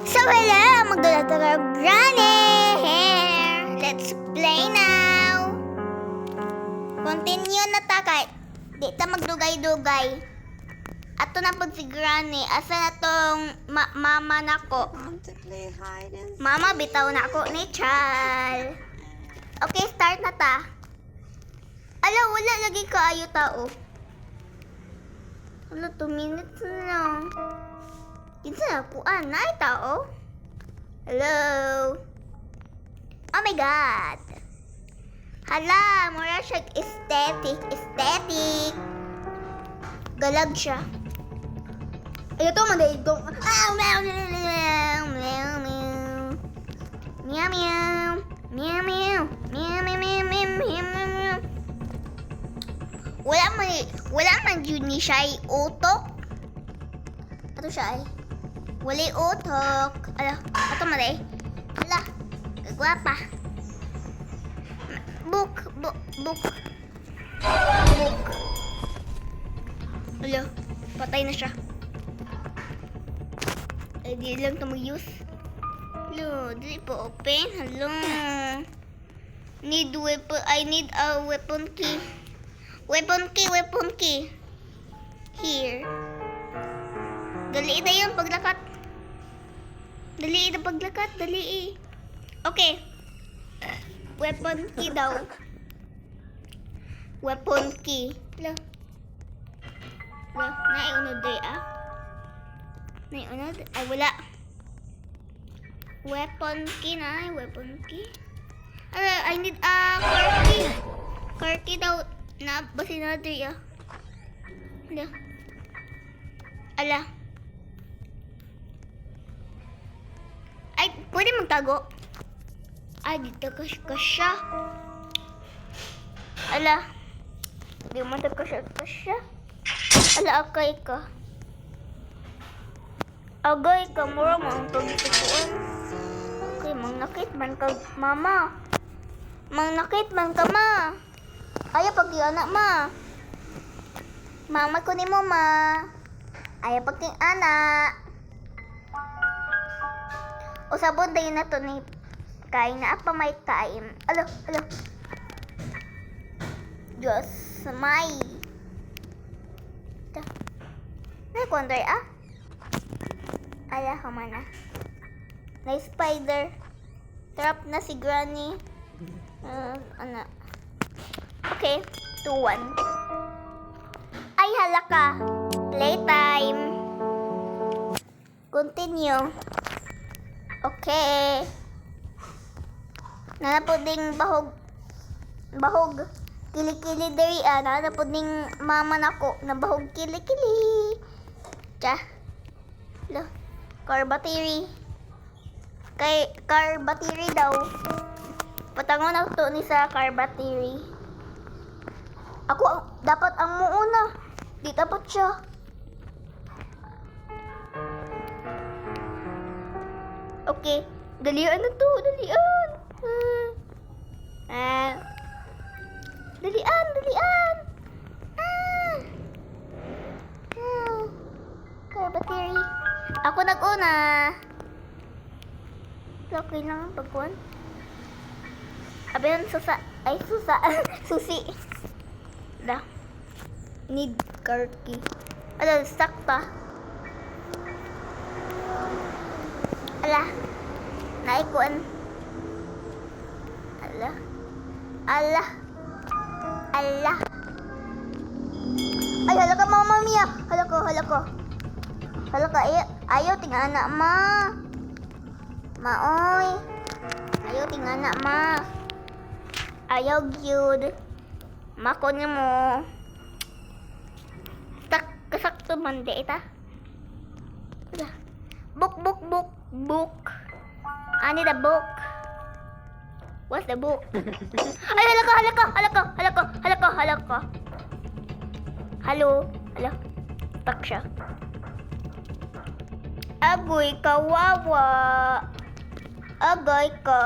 So hello, magdala tayo Granny here. Let's play now. Continue na ta kay di ta magdugay-dugay. Ato na pud si Granny. Asa na tong mama nako? Mama bitaw na ako ni Chal. Okay, start na ta. Ala, wala lagi kaayo tao. Ala, 2 minutes na lang. Kinsa na po, ay tao? Hello? Oh my God! Hala, mura siya aesthetic. Galag siya. Ay, ito, manday ito. Meow, meow, meow, meow. Meow, meow. Meow, meow. Meow, meow, meow, meow, meow, meow. Wala man yun ni siya ay utok. Ato siya ay. Wala utok. Ala, ato maday. Ala, gwapa. Book. Ala, patay na siya. Ay, di lang ito mag-use. Hello, di po open. Hello. I need a weapon key. Weapon key. Here. Dali na yun, paglakat. Dali. Okay. Weapon key daw. Weapon key. Hello. Naiunod ay wala. Weapon key. I need a car key. Car key daw. Basin na doon Ala. Ay, pwede magtago. Ay, dito ka siya. Ala. Di mo ka siya. Ala, akay ka. Agay ka, mura mo ang pagtutuan. Okay, mangnakit man ka, mama. Mangnakit man ka, ma. Ayaw pag-anak, ma. Mama ko ni mo, ma. Ayaw pag-anak. O sabon dayon na to ni kain na apa may kain. Alo. Diyos, may. Nay kondoy Ala ka man na spider. Trap na si Granny. Okay, 2-1. Ay, halaka. Playtime. Continue. Okay. Nanapoding bahog. Kili-kili diri nanapoding mama nako na bahog kili-kili. Lo. Car battery. Kay car battery daw. Patangon na to ni sa car battery. Ako dapat ang muuna. Di dapat siya. Okay. Dalian na to. Dalian. Car battery. Ako nag-una. Okay lang ang pagkuhan. Abihan susa. Susi. Need car key. Ala, stuck pa. Ala. Naikuan. Ala. Ay, halaka mama Mia. Halaka. Ayaw ting anak ma. Maoy. Ayaw ting anak ma. Ayaw gyud. Mako niya mo. Kasakto man di ita. Book. I need a book. What's the book? Ay, halaka. Hello. Tak siya. Agoy, kawawa. Agay ka.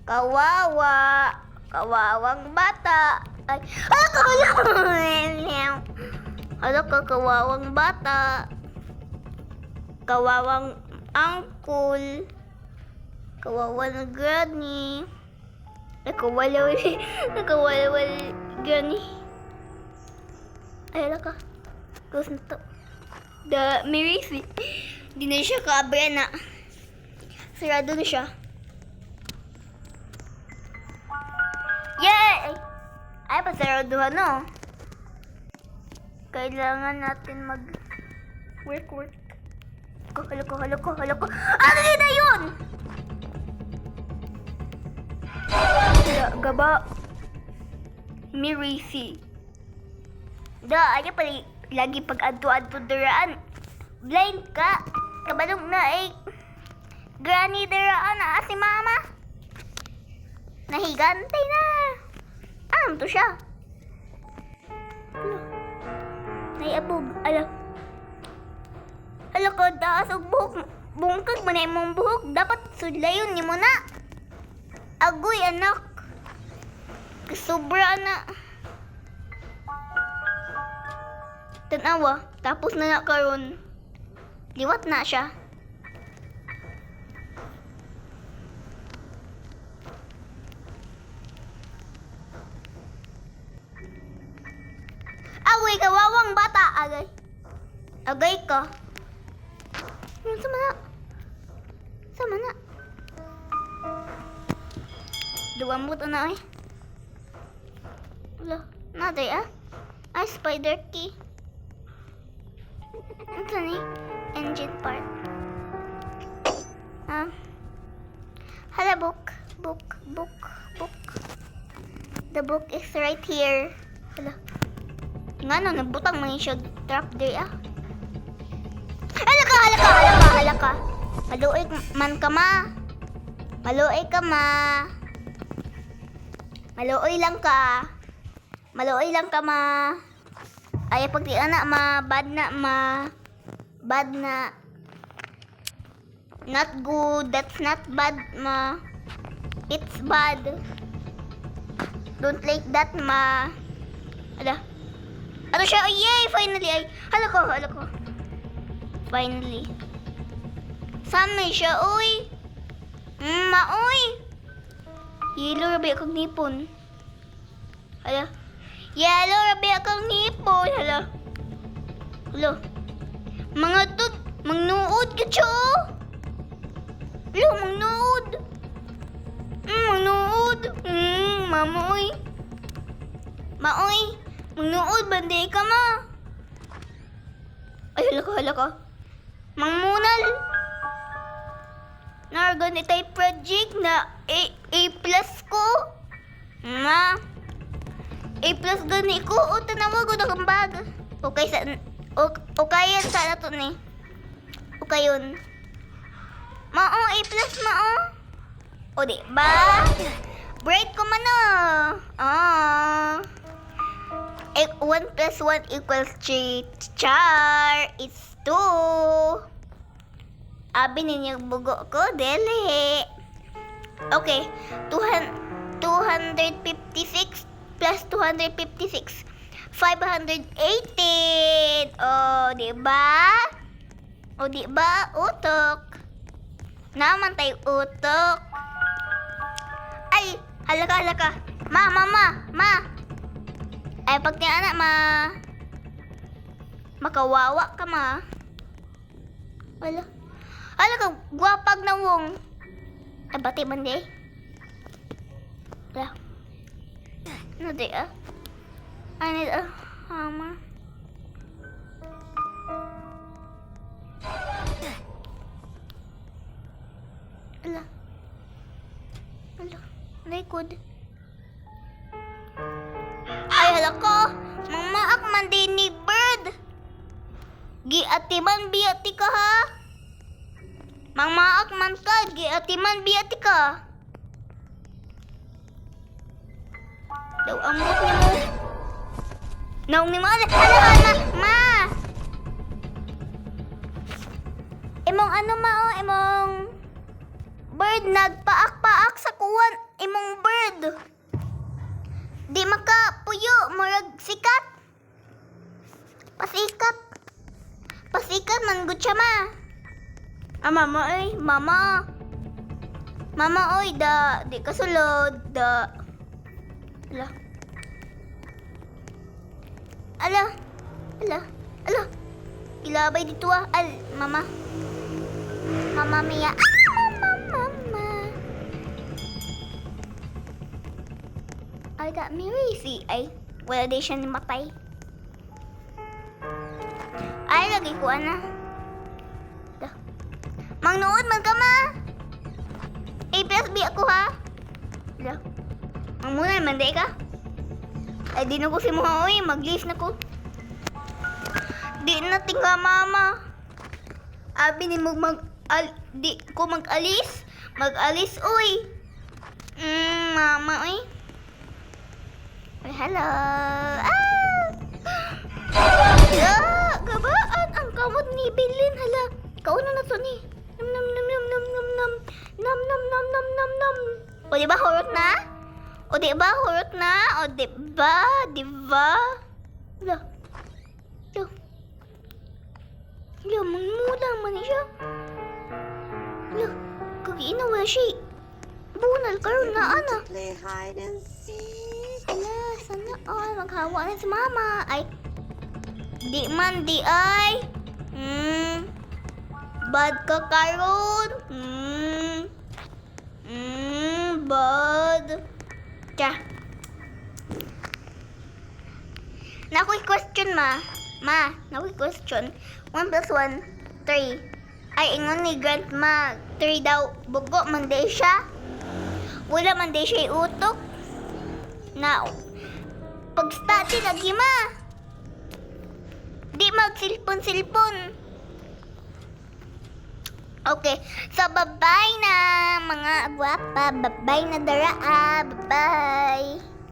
Kawawa. Kawawang bata. Ay, Hala ka, kawawang bata. Kawawang uncle. Kawawang granny. Nakawalawal granny. Ay, hala ka. Close na to. The Mirisi. Di na siya kaabra na. Sarado na siya. Yay! Ay, pasaraduhan no. Kailangan natin work. Hala ko. Ano na yun? Gaba. Mirisi. Ayan pala lagi pag-adto-adto daraan. Blind ka. Kabalong na granny daraan na si mama. Nahigantay na. Ano to siya? Naiabog. Ala ko, daas og buhok. Bungkag mo na imong buhok. Dapat sudlayon ni mo na. Agoy, anak. Sobra na. Tanawa, tapos na karon. Liwat na siya. Agoy, kawawang bata. Agay ka. Sama na. Duwambot na Wala, naday Ay, spider key. Ito ni engine part. Hala, book. The book is right here. Hala. Nga no, nagbutang mga siya trap there Hala ka. Maluoy man ka ma. Maluoy lang ka ma. Ay pag di anak bad na. Not good. That's not bad ma. It's bad. Don't like that ma. Ano siya? Yay! Finally! Hala ko. Finally. Saan siya? Uy! Maoy! Yellow rabi akong nipon. Hala. Yellow rabi akong nipon. Hala. Mga tut. Mangnuod ka siya. Hala, mangnuod. Mamoy. Mangnuod, banday ka ma. Ay, hala ka. Mangmunal. Nargan itay project na A+ ko. Ma. A+ gani ko. O, tanawag ko na kang bag. O kaya sa na to ni. O kayon. Mao, A+ mao. O, di ba? Bright ko man 1 + 1 = 3. Char! It's 2. Abi ninyong bugo ko, deli. Okay. 256 plus 256. 518. O, diba? Utok. Naman tayo utok. Ay, hala ka. Ma. Ay, pag niya anak, makawawa ka, ma. Hala ka, guwapag na wong. Ay, bati man di. Hala. Ano di I need a hammer. Hala. Likod. Ay, hala ko. Mamaak man din ni bird. Giatiman biyati ka ha. Mamaak man ka. Giatiman biyati ka. Daw ambot ni mo. Naong ni mo. Hala, ma. Imong ano imong bird nagpaak-paak sa kuwan. Imong bird. Di maka puyo murag sikat. Pasikat. Pasikat man gud siya ma. Mama oy, mama. Mama oy, di kasulod, Ala. Ala. Ilabay dito mama. Mama Mia. Mama. Ay, Mary, wala din siya namatay. Ay, lagi ko Mangnood man ka ma. A+B ako ha. Ala. Ang muna naman ka. Ay, di na ko si mga oy. Mag-list na ko. Di na tinga mama. Abi ni di ko mag-alis. Mag-alis oy. Mama oy. Ay, hello. Gabaan ang kamot ni Bilin hala. Kauno na to ni. Nam. O di ba hurot na? O di ba? Hala. Hala, mangmula man siya. Hala, kagiina wala siya. Bunal karon na ana. Play hide and seek. Hala, sana all maghawa na si mama. Ay, di man di ay. Bad ka karon. Bad. Tja. Nakoy question ma. Nakoy question. 1 plus 1, 3. Ay, ingon ni grandma, 3 daw. Bugo man day siya. Wala man day siya utok. Na, pag-study lagi ma. Di mag-silpon-silpon. Okay, so bye-bye na mga guwapa. Bye-bye na daraa. Bye-bye.